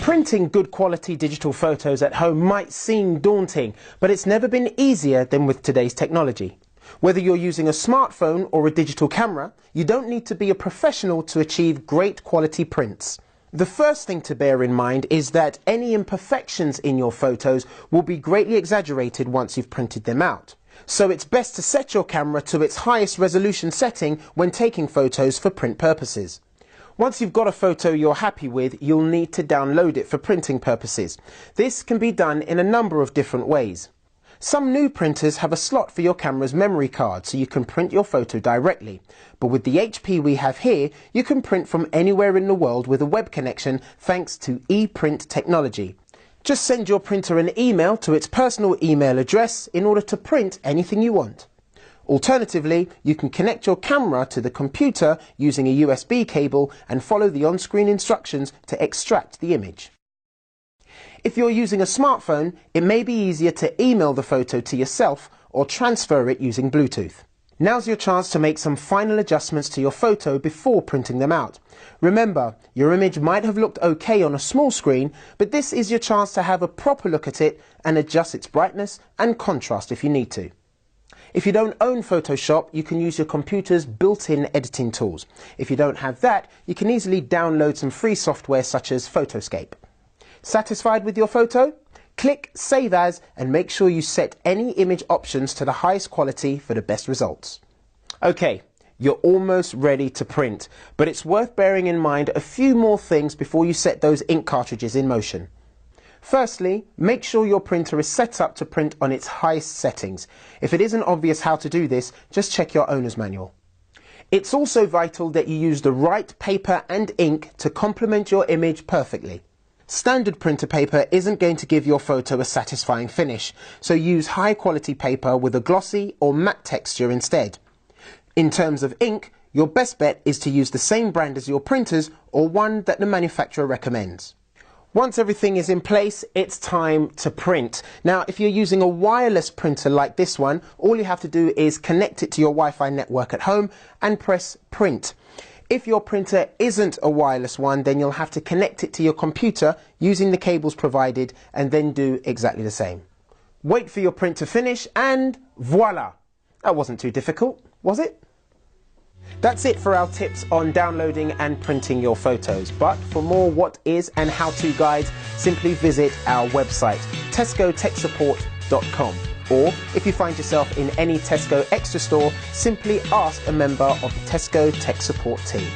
Printing good quality digital photos at home might seem daunting, but it's never been easier than with today's technology. Whether you're using a smartphone or a digital camera, you don't need to be a professional to achieve great quality prints. The first thing to bear in mind is that any imperfections in your photos will be greatly exaggerated once you've printed them out. So it's best to set your camera to its highest resolution setting when taking photos for print purposes. Once you've got a photo you're happy with, you'll need to download it for printing purposes. This can be done in a number of different ways. Some new printers have a slot for your camera's memory card so you can print your photo directly. But with the HP we have here, you can print from anywhere in the world with a web connection thanks to ePrint technology. Just send your printer an email to its personal email address in order to print anything you want. Alternatively, you can connect your camera to the computer using a USB cable and follow the on-screen instructions to extract the image. If you're using a smartphone, it may be easier to email the photo to yourself or transfer it using Bluetooth. Now's your chance to make some final adjustments to your photo before printing them out. Remember, your image might have looked okay on a small screen, but this is your chance to have a proper look at it and adjust its brightness and contrast if you need to. If you don't own Photoshop, you can use your computer's built-in editing tools. If you don't have that, you can easily download some free software such as Photoscape. Satisfied with your photo? Click Save As and make sure you set any image options to the highest quality for the best results. Okay, you're almost ready to print, but it's worth bearing in mind a few more things before you set those ink cartridges in motion. Firstly, make sure your printer is set up to print on its highest settings. If it isn't obvious how to do this, just check your owner's manual. It's also vital that you use the right paper and ink to complement your image perfectly. Standard printer paper isn't going to give your photo a satisfying finish, so use high quality paper with a glossy or matte texture instead. In terms of ink, your best bet is to use the same brand as your printers or one that the manufacturer recommends. Once everything is in place, it's time to print. Now, if you're using a wireless printer like this one, all you have to do is connect it to your Wi-Fi network at home and press print. If your printer isn't a wireless one, then you'll have to connect it to your computer using the cables provided and then do exactly the same. Wait for your print to finish and voila! That wasn't too difficult, was it? That's it for our tips on downloading and printing your photos. But for more what is and how to guides, simply visit our website, tescotechsupport.com. Or if you find yourself in any Tesco Extra store, simply ask a member of the Tesco Tech Support team.